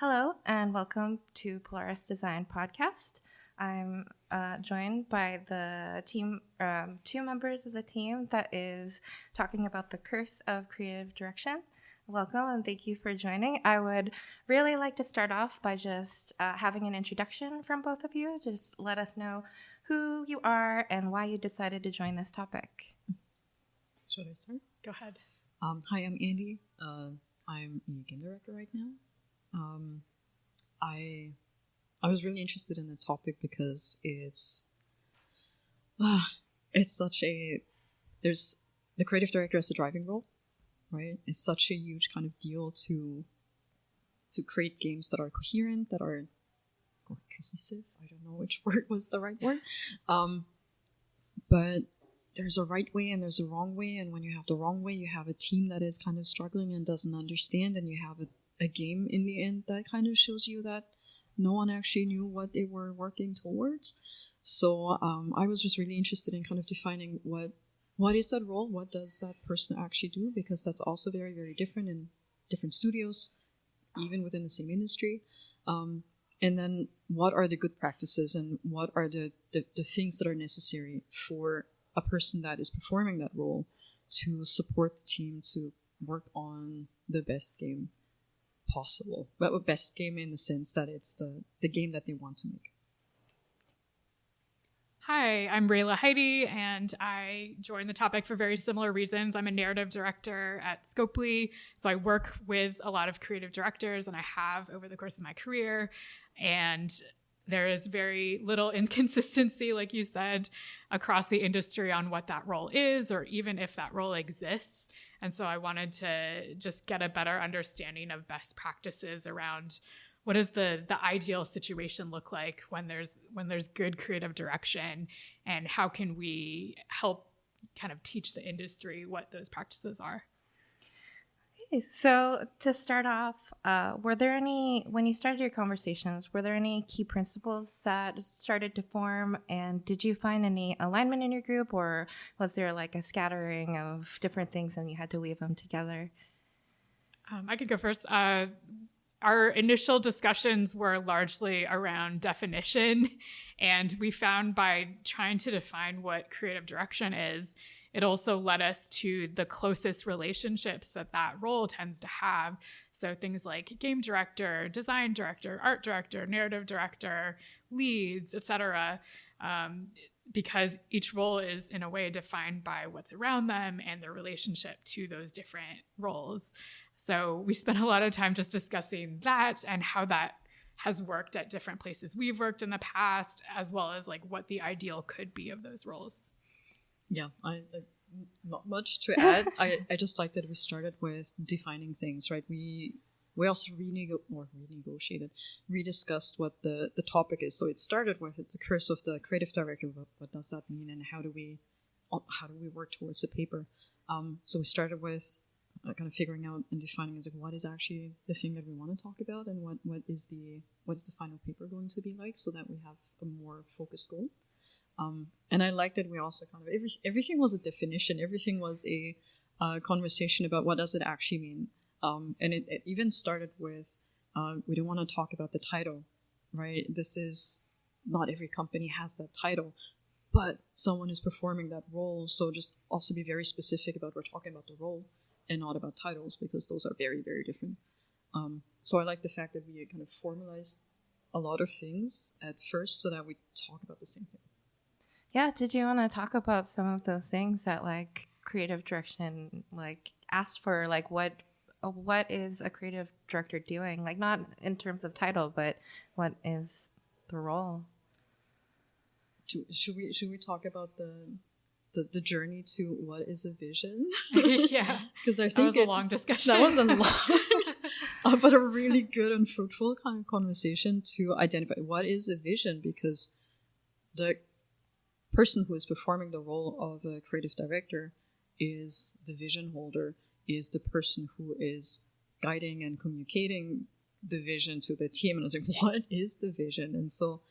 Hello and welcome to Polaris Design Podcast. I'm joined by the team, two members of the team that is talking about the curse of creative direction. Welcome and thank you for joining. I would really like to start off by just having an introduction from both of you. Just let us know who you are and why you decided to join this topic. Should I start? Go ahead. Hi, I'm Andy. I'm a game director right now. I was really interested in the topic because it's such a, there's the creative director as a driving role, right? It's such a huge kind of deal to create games that are coherent, that are cohesive. I don't know which word was the right word. But there's a right way and there's a wrong way, and when you have the wrong way, you have a team that is kind of struggling and doesn't understand, and you have a game in the end that kind of shows you that no one actually knew what they were working towards. So I was just really interested in kind of defining what is that role, what does that person actually do, because that's also very, very different in different studios, even within the same industry. And then what are the good practices and what are the things that are necessary for a person that is performing that role to support the team to work on the best game possible, but best game in the sense that it's the game that they want to make. Hi, I'm Rayla Heide, and I joined the topic for very similar reasons. I'm a narrative director at Scopely, so I work with a lot of creative directors, and I have over the course of my career, and there is very little inconsistency, like you said, across the industry on what that role is, or even if that role exists. And so I wanted to just get a better understanding of best practices around what does the ideal situation look like when there's good creative direction, and how can we help kind of teach the industry what those practices are. Okay, so to start off, were there any, when you started your conversations, were there any key principles that started to form, and did you find any alignment in your group, or was there like a scattering of different things and you had to weave them together? I could go first. Our initial discussions were largely around definition, and we found by trying to define what creative direction is, it also led us to the closest relationships that role tends to have. So things like game director, design director, art director, narrative director, leads, etc. Because each role is in a way defined by what's around them and their relationship to those different roles. So we spent a lot of time just discussing that and how that has worked at different places we've worked in the past, as well as like what the ideal could be of those roles. Yeah, I not much to add. I just like that we started with defining things, right? We also rediscussed what the topic is. So it started with, it's a curse of the creative director. What does that mean, and how do we work towards the paper? So we started with kind of figuring out and defining as like what is actually the thing that we want to talk about, and what is the final paper going to be like, so that we have a more focused goal. And I like that we also kind of everything was a definition, everything was a conversation about what does it actually mean. And it even started with we don't want to talk about the title, right? This is not every company has that title, but someone is performing that role. So just also be very specific about we're talking about the role and not about titles, because those are very, very different. So I like the fact that we kind of formalized a lot of things at first so that we talk about the same thing. Yeah, did you want to talk about some of those things that like creative direction like asked for, like what is a creative director doing? Like not in terms of title, but what is the role? Should we talk about the journey to what is a vision? Yeah, because I think that was a long discussion. That was a long, but a really good and fruitful kind of conversation to identify what is a vision, because the person who is performing the role of a creative director is the vision holder, is the person who is guiding and communicating the vision to the team. And I was like, what is the vision? And so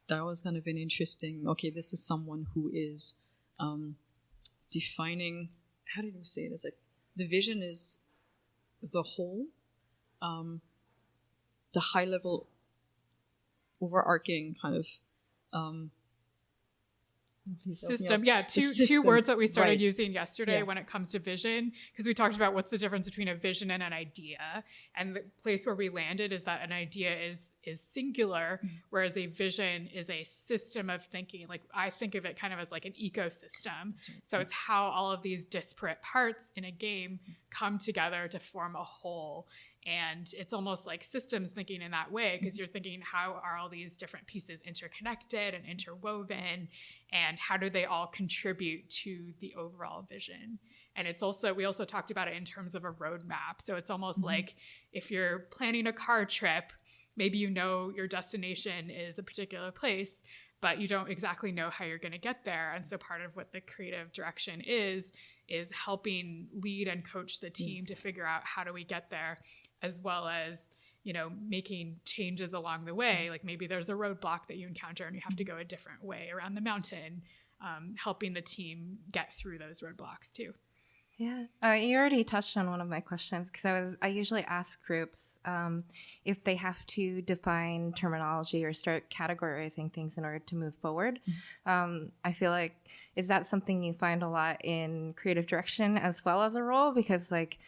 that was kind of an interesting, okay, this is someone who is defining, how did you say it? It's like the vision is the whole, the high level overarching kind of system. Yeah, two words that we started using yesterday when it comes to vision, because we talked about what's the difference between a vision and an idea, and the place where we landed is that an idea is singular, whereas a vision is a system of thinking. Like, I think of it kind of as like an ecosystem. So it's how all of these disparate parts in a game come together to form a whole. And it's almost like systems thinking in that way, because you're thinking, how are all these different pieces interconnected and interwoven, and how do they all contribute to the overall vision? And it's also, we also talked about it in terms of a roadmap. So it's almost like if you're planning a car trip, maybe you know your destination is a particular place, but you don't exactly know how you're going to get there. And so part of what the creative direction is helping lead and coach the team to figure out how do we get there, as well as, you know, making changes along the way. Like maybe there's a roadblock that you encounter and you have to go a different way around the mountain, helping the team get through those roadblocks too. Yeah, you already touched on one of my questions, because I usually ask groups if they have to define terminology or start categorizing things in order to move forward. I feel like, is that something you find a lot in creative direction as well as a role? Because like,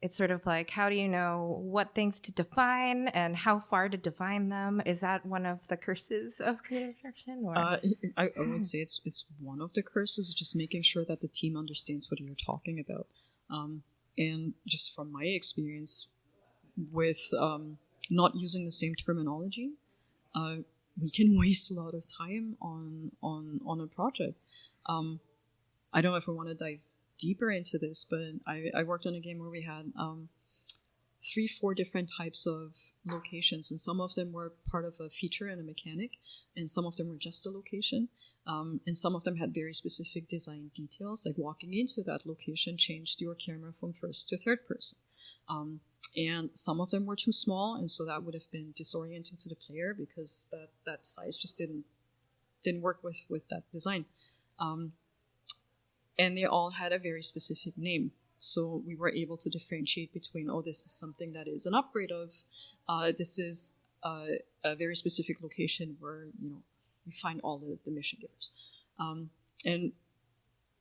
it's sort of like, how do you know what things to define and how far to define them? Is that one of the curses of creative direction? Or? I would say it's one of the curses, just making sure that the team understands what you're talking about. And just from my experience with not using the same terminology, we can waste a lot of time on a project. I don't know if we want to dive deeper into this, but I worked on a game where we had 3-4 different types of locations, and some of them were part of a feature and a mechanic, and some of them were just a location, and some of them had very specific design details, like walking into that location changed your camera from first to third person, and some of them were too small, and so that would have been disorienting to the player because that size just didn't work with that design. And they all had a very specific name. So we were able to differentiate between, this is something that is an upgrade of, this is a very specific location where, you know, you find all the mission givers. And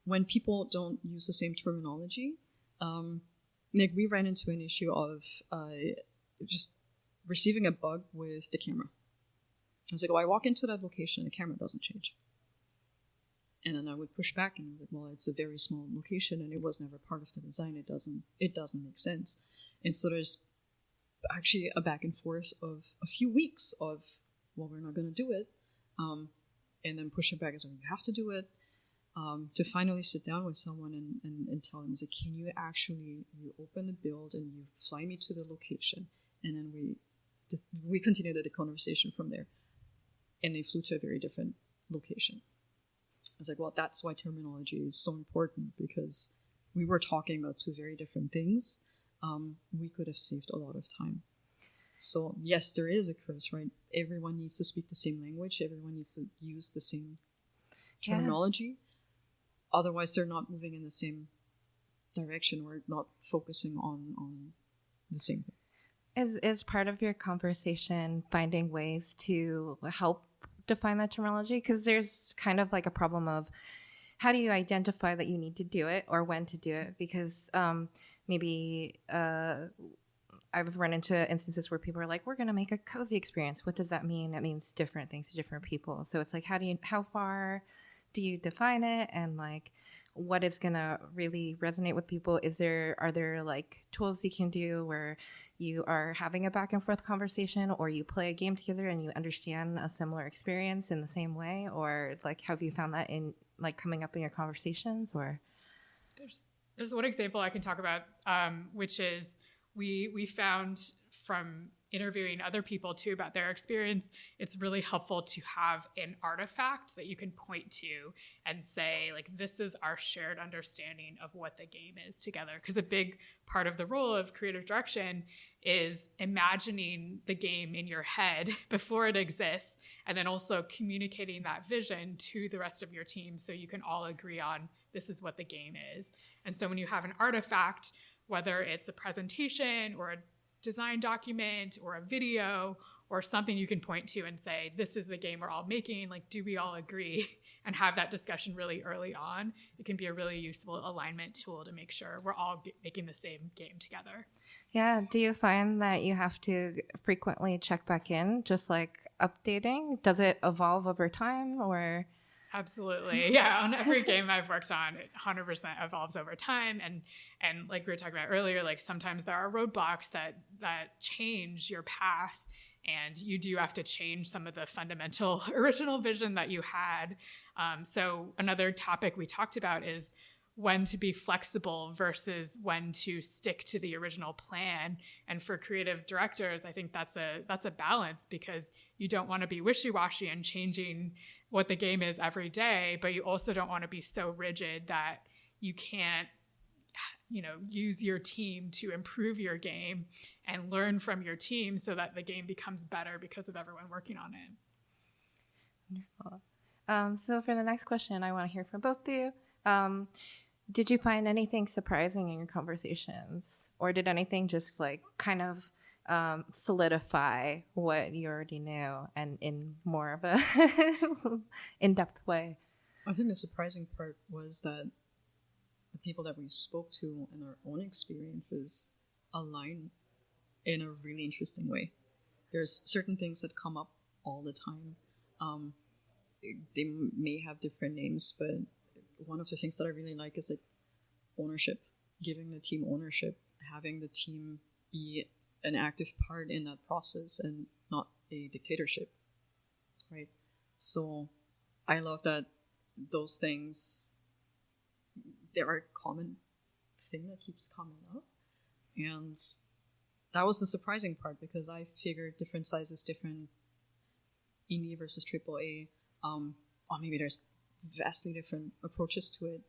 when people don't use the same terminology, like we ran into an issue of just receiving a bug with the camera. I was like, I walk into that location, the camera doesn't change. And then I would push back and be like, well, it's a very small location and it was never part of the design. It doesn't make sense. And so there's actually a back and forth of a few weeks of, well, we're not going to do it. And then pushing back as well, you have to do it. To finally sit down with someone and tell them, like, can you open the build and you fly me to the location? And then we continued the conversation from there. And they flew to a very different location. I was like, well, that's why terminology is so important, because we were talking about two very different things. We could have saved a lot of time. So yes, there is a curse, right? Everyone needs to speak the same language. Everyone needs to use the same terminology. Yeah. Otherwise, they're not moving in the same direction or not focusing on the same thing. Is part of your conversation finding ways to help define that terminology? Because there's kind of like a problem of how do you identify that you need to do it or when to do it? Because maybe I've run into instances where people are like, we're going to make a cozy experience. What does that mean? It means different things to different people. So it's like, how far do you define it? And like, what is going to really resonate with people? Are there like tools you can do where you are having a back and forth conversation, or you play a game together and you understand a similar experience in the same way? Or like, have you found that in like coming up in your conversations? Or there's one example I can talk about, which is we found from interviewing other people too about their experience, it's really helpful to have an artifact that you can point to and say, like, this is our shared understanding of what the game is together. Because a big part of the role of creative direction is imagining the game in your head before it exists, and then also communicating that vision to the rest of your team so you can all agree on this is what the game is. And so when you have an artifact, whether it's a presentation or a design document or a video or something you can point to and say, this is the game we're all making. Like, do we all agree? And have that discussion really early on. It can be a really useful alignment tool to make sure we're all making the same game together. Yeah. Do you find that you have to frequently check back in, just like updating? Does it evolve over time or? Absolutely. Yeah. On every game I've worked on, it 100% evolves over time. And like we were talking about earlier, like sometimes there are roadblocks that change your path, and you do have to change some of the fundamental original vision that you had. So another topic we talked about is when to be flexible versus when to stick to the original plan. And for creative directors, I think that's a balance, because you don't want to be wishy-washy and changing what the game is every day, but you also don't want to be so rigid that you can't, use your team to improve your game and learn from your team so that the game becomes better because of everyone working on it. Wonderful. So for the next question, I want to hear from both of you. Did you find anything surprising in your conversations, or did anything just like kind of solidify what you already knew and in more of a in-depth way? I think the surprising part was that the people that we spoke to and our own experiences align in a really interesting way. There's certain things that come up all the time. They may have different names, but one of the things that I really like is like ownership, giving the team ownership, having the team be an active part in that process and not a dictatorship, right? So I love that those things, there are a common thing that keeps coming up. And that was the surprising part, because I figured different sizes, different indie versus AAA, or maybe there's vastly different approaches to it.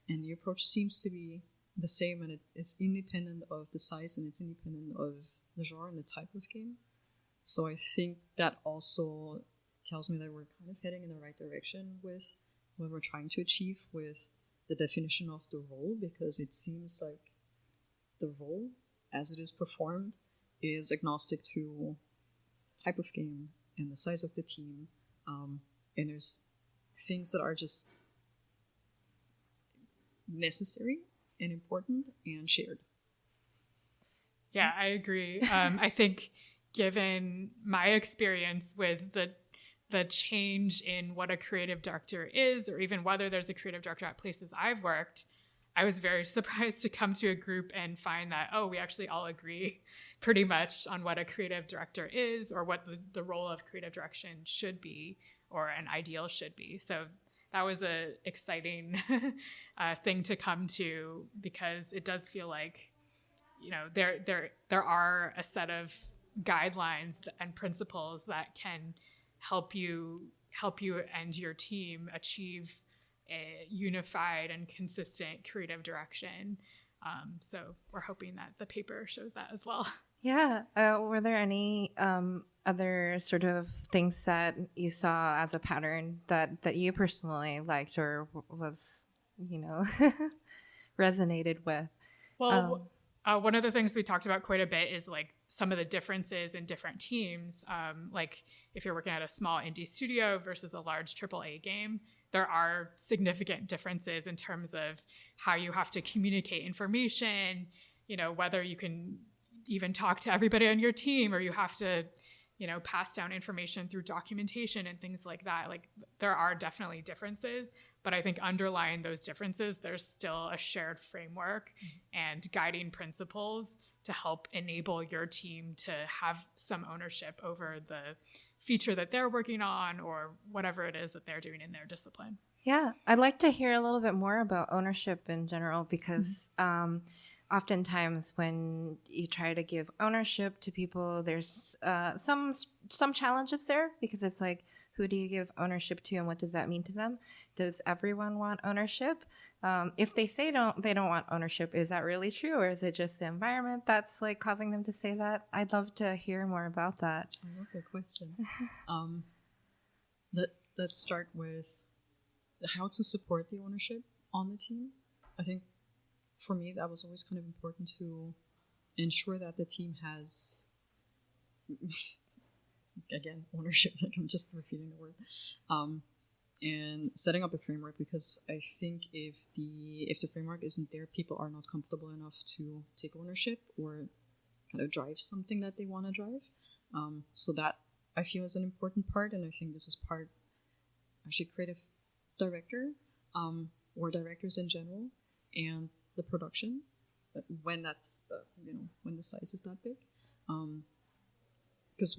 And the approach seems to be the same, and it is independent of the size, and it's independent of the genre and the type of game. So I think that also tells me that we're kind of heading in the right direction with what we're trying to achieve with the definition of the role, because it seems like the role as it is performed is agnostic to type of game and the size of the team. And there's things that are just necessary and important and shared. Yeah, I agree. I think given my experience with the change in what a creative director is, or even whether there's a creative director at places I've worked, I was very surprised to come to a group and find that, we actually all agree pretty much on what a creative director is, or what the role of creative direction should be, or an ideal should be. So that was a exciting thing to come to, because it does feel like, there are a set of guidelines and principles that can help you and your team achieve a unified and consistent creative direction. So we're hoping that the paper shows that as well. Yeah. Were there any other sort of things that you saw as a pattern that you personally liked, or was, resonated with? Well, one of the things we talked about quite a bit is like some of the differences in different teams. Like if you're working at a small indie studio versus a large AAA game, there are significant differences in terms of how you have to communicate information, whether you can even talk to everybody on your team, or you have to, pass down information through documentation and things like that. Like there are definitely differences, but I think underlying those differences, there's still a shared framework and guiding principles to help enable your team to have some ownership over the feature that they're working on, or whatever it is that they're doing in their discipline. Yeah, I'd like to hear a little bit more about ownership in general, because oftentimes when you try to give ownership to people, there's some challenges there, because it's like, who do you give ownership to, and what does that mean to them? Does everyone want ownership? If they say they don't want ownership, is that really true, or is it just the environment that's like causing them to say that? I'd love to hear more about that. I love that question. Let's start with how to support the ownership on the team. I think for me that was always kind of important to ensure that the team has, again, ownership, like I'm just repeating the word, and setting up a framework, because I think if the framework isn't there, people are not comfortable enough to take ownership or kind of drive something that they want to drive. So that I feel is an important part, and I think this is part, actually, creative director, or directors in general, and the production, when that's when the size is that big, because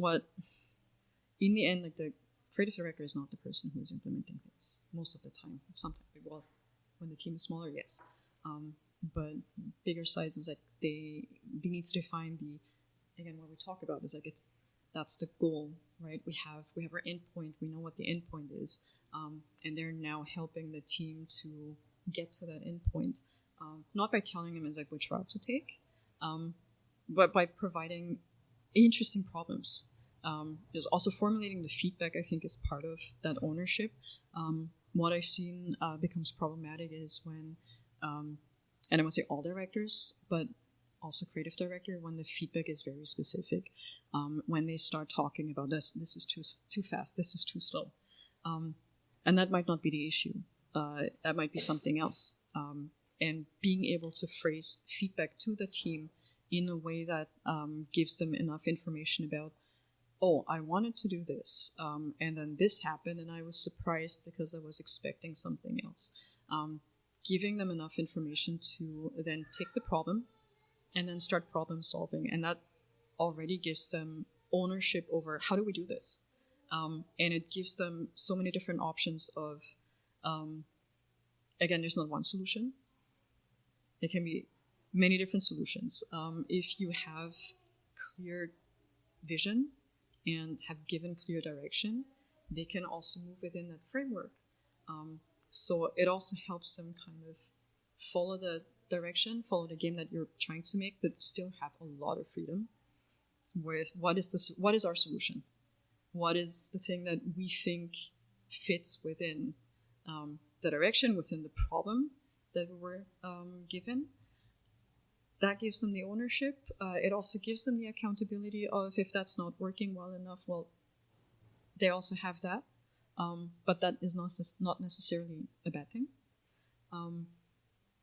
in the end, like, the creative director is not the person who is implementing things most of the time. Sometimes, well, when the team is smaller, yes, but bigger sizes, like, they need to define again, what we talk about is like, that's the goal, right? We have our endpoint. We know what the endpoint is, and they're now helping the team to get to that endpoint, not by telling them like which route to take, but by providing interesting problems. Is also formulating the feedback, I think, is part of that ownership. What I've seen becomes problematic is when, and I won't say all directors, but also creative director, when the feedback is very specific, when they start talking about this is too fast, this is too slow, and that might not be the issue. That might be something else. And being able to phrase feedback to the team in a way that gives them enough information about, oh, I wanted to do this, and then this happened, and I was surprised because I was expecting something else. Giving them enough information to then take the problem and then start problem solving, and that already gives them ownership over how do we do this, and it gives them so many different options of, again, there's not one solution. It can be many different solutions. If you have clear vision and have given clear direction, they can also move within that framework. So it also helps them kind of follow the direction, follow the game that you're trying to make, but still have a lot of freedom with what is our solution? What is the thing that we think fits within the direction, within the problem that we're given? That gives them the ownership. It also gives them the accountability of if that's not working well enough, well, they also have that. But that is not necessarily a bad thing.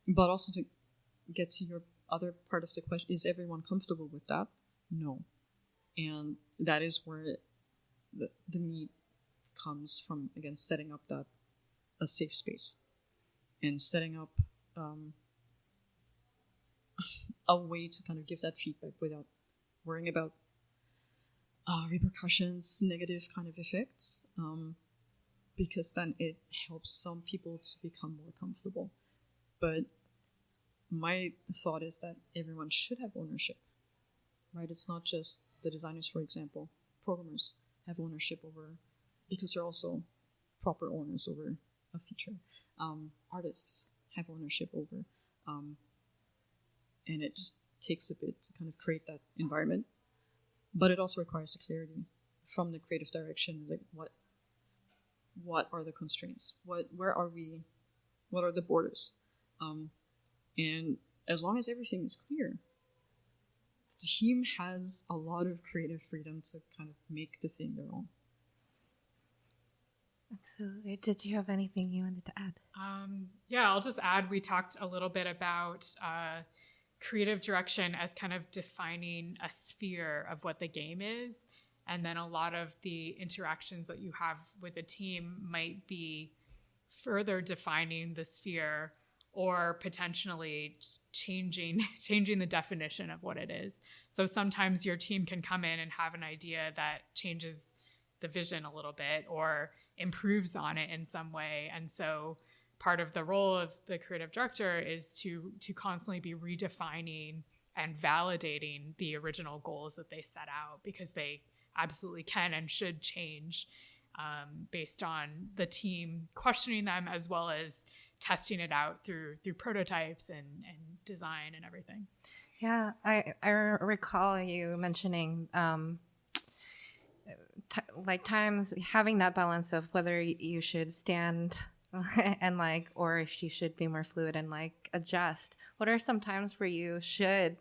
But also to get to your other part of the question, is everyone comfortable with that? No. And that is where the need comes from, again, setting up a safe space and setting up a way to kind of give that feedback without worrying about repercussions, negative kind of effects, because then it helps some people to become more comfortable. But my thought is that everyone should have ownership, right? It's not just the designers, for example. Programmers have ownership over, because they're also proper owners over a feature. Artists have ownership over, and it just takes a bit to kind of create that environment. But it also requires the clarity from the creative direction, like what are the constraints? Where are we? What are the borders? And as long as everything is clear, the team has a lot of creative freedom to kind of make the thing their own. Absolutely. Did you have anything you wanted to add? Yeah, I'll just add, we talked a little bit about creative direction as kind of defining a sphere of what the game is. And then a lot of the interactions that you have with a team might be further defining the sphere or potentially changing the definition of what it is. So sometimes your team can come in and have an idea that changes the vision a little bit or improves on it in some way. And so part of the role of the creative director is to constantly be redefining and validating the original goals that they set out, because they absolutely can and should change based on the team questioning them, as well as testing it out through prototypes and design and everything. Yeah, I recall you mentioning times having that balance of whether you should stand and or if you should be more fluid and adjust. What are some times where you should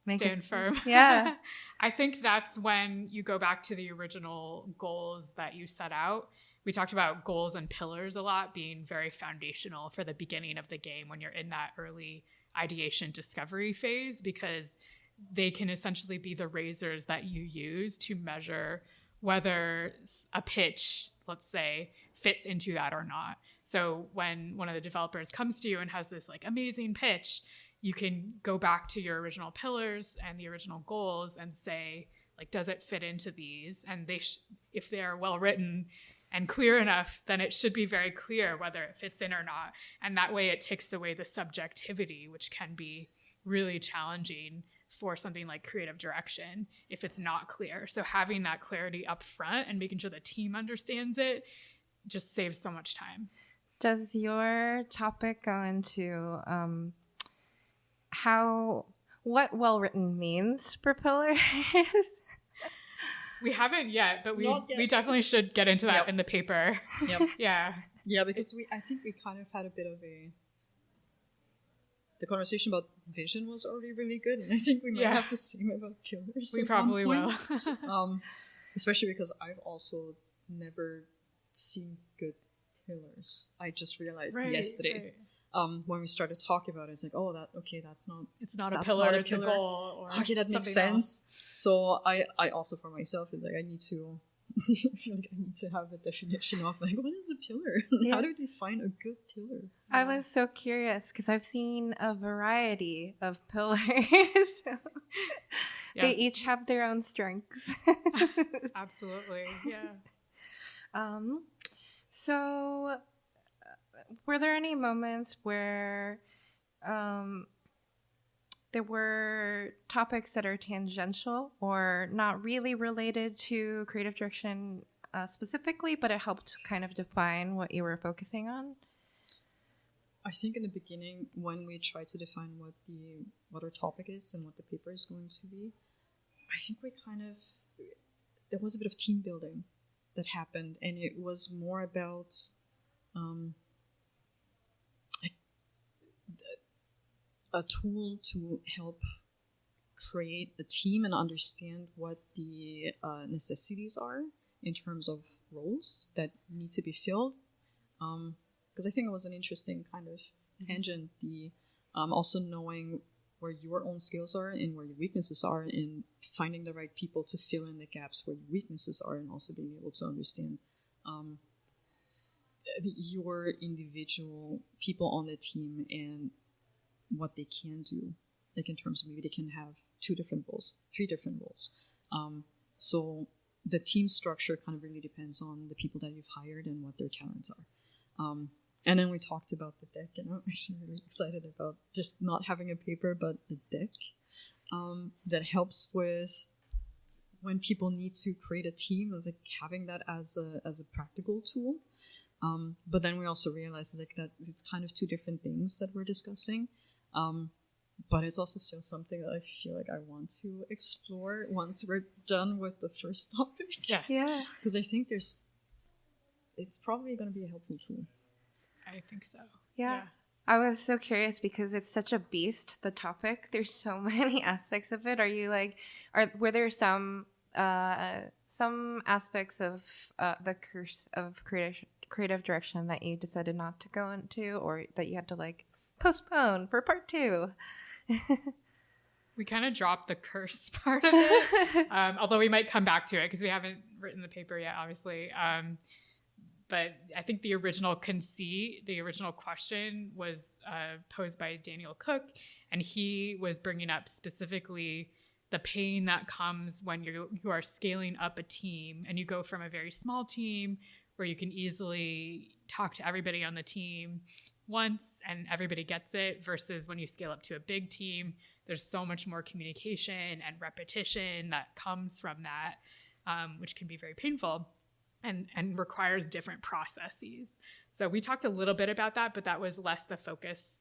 stand firm. Yeah. I think that's when you go back to the original goals that you set out. We talked about goals and pillars a lot being very foundational for the beginning of the game when you're in that early ideation discovery phase, because they can essentially be the razors that you use to measure whether a pitch, let's say, fits into that or not. So when one of the developers comes to you and has this like amazing pitch, you can go back to your original pillars and the original goals and say, like, does it fit into these? And if they are well written and clear enough, then it should be very clear whether it fits in or not. And that way it takes away the subjectivity, which can be really challenging for something like creative direction if it's not clear. So having that clarity up front and making sure the team understands it just saves so much time. Does your topic go into what well-written means for pillars? We haven't yet, but we definitely should get into that in the paper. Yep. Yeah. Yeah, because I think we kind of had a bit of the conversation about vision was already really good, and I think we might have the same about pillars. We probably will. Especially because I've also never seen good pillars. I just realized yesterday. When we started talking about it, it's like, that's not a pillar, it's a goal. Or okay, that makes sense. Else. So I also for myself is like I feel like I need to have a definition of like what is a pillar? Yeah. How do you define a good pillar? I was so curious because I've seen a variety of pillars. They each have their own strengths. Absolutely, yeah. So were there any moments where there were topics that are tangential or not really related to creative direction specifically, but it helped kind of define what you were focusing on? I think in the beginning, when we tried to define what our topic is and what the paper is going to be, I think there was a bit of team building that happened, and it was more about a tool to help create a team and understand what the necessities are in terms of roles that need to be filled. Because I think it was an interesting kind of tangent, the also knowing where your own skills are and where your weaknesses are, and finding the right people to fill in the gaps where your weaknesses are, and also being able to understand your individual people on the team and what they can do, like in terms of maybe they can have 2 different roles, 3 different roles. So the team structure kind of really depends on the people that you've hired and what their talents are. And then we talked about the deck, and I'm actually really excited about just not having a paper, but a deck that helps with when people need to create a team, as like having that as a practical tool. But then we also realized like that it's kind of 2 different things that we're discussing. But it's also still something that I feel like I want to explore once we're done with the first topic. Yes. Yeah. Because I think it's probably going to be a helpful tool. I think so. Yeah. I was so curious because it's such a beast, the topic. There's so many aspects of it. Were there some aspects of the curse of creative direction that you decided not to go into, or that you had to like postpone for part 2? We kind of dropped the curse part of it, although we might come back to it because we haven't written the paper yet, obviously. But I think the original conceit, the original question was posed by Daniel Cook, and he was bringing up specifically the pain that comes when you are scaling up a team and you go from a very small team where you can easily talk to everybody on the team once and everybody gets it, versus when you scale up to a big team, there's so much more communication and repetition that comes from that, which can be very painful and requires different processes. So we talked a little bit about that, but that was less the focus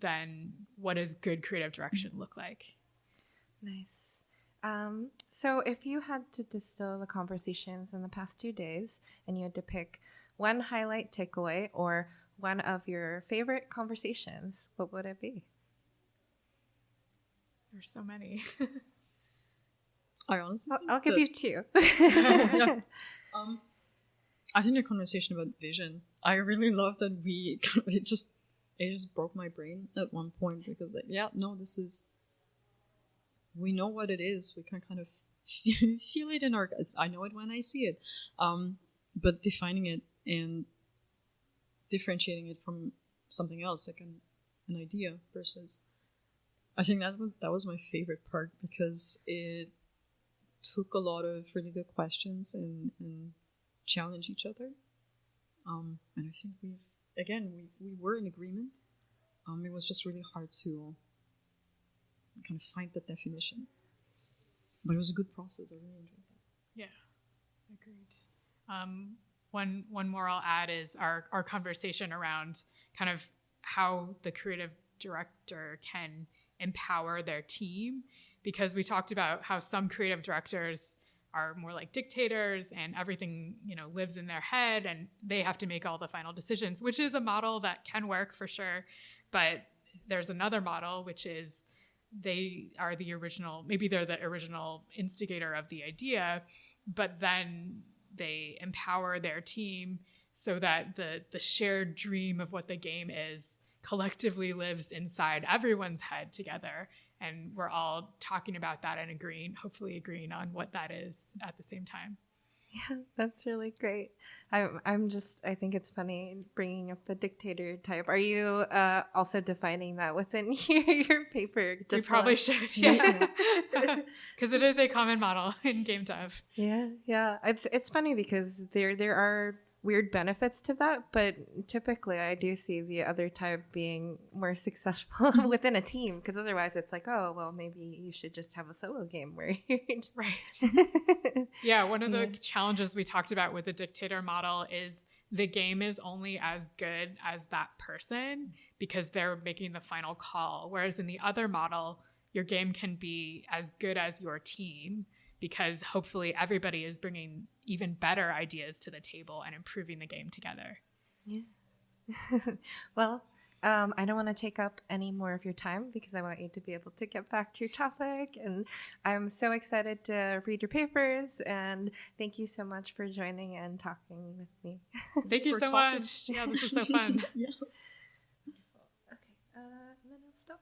than what does good creative direction look like. Nice. So if you had to distill the conversations in the past 2 days and you had to pick one highlight takeaway or one of your favorite conversations, what would it be? There's so many. I honestly, I'll give you two. Yeah. I think the conversation about vision, I really love that it just broke my brain at one point, because we know what it is. We can kind of feel it in our guts. I know it when I see it. But defining it and differentiating it from something else, like an idea versus, I think that was my favorite part, because it took a lot of really good questions and challenge each other. And I think we were in agreement. It was just really hard to kind of find the definition. But it was a good process. I really enjoyed that. Yeah, agreed. One more I'll add is our conversation around kind of how the creative director can empower their team, because we talked about how some creative directors are more like dictators and everything, lives in their head and they have to make all the final decisions, which is a model that can work for sure. But there's another model, which is they are the original, maybe they're the original instigator of the idea, but then they empower their team so that the shared dream of what the game is collectively lives inside everyone's head together. And we're all talking about that and hopefully agreeing on what that is at the same time. Yeah, that's really great. I think it's funny bringing up the dictator type. Are you also defining that within your paper? You probably should, yeah. Because it is a common model in game dev. Yeah. It's funny because there are weird benefits to that, but typically I do see the other type being more successful within a team, because otherwise it's like, oh, well, maybe you should just have a solo game where you're right. Yeah, one of the challenges we talked about with the dictator model is the game is only as good as that person because they're making the final call, whereas in the other model your game can be as good as your team, because hopefully everybody is bringing even better ideas to the table and improving the game together. Yeah. Well, I don't want to take up any more of your time because I want you to be able to get back to your topic. And I'm so excited to read your papers. And thank you so much for joining and talking with me. Thank you so much. Yeah, this is so fun. Yeah. Okay, and then I'll stop.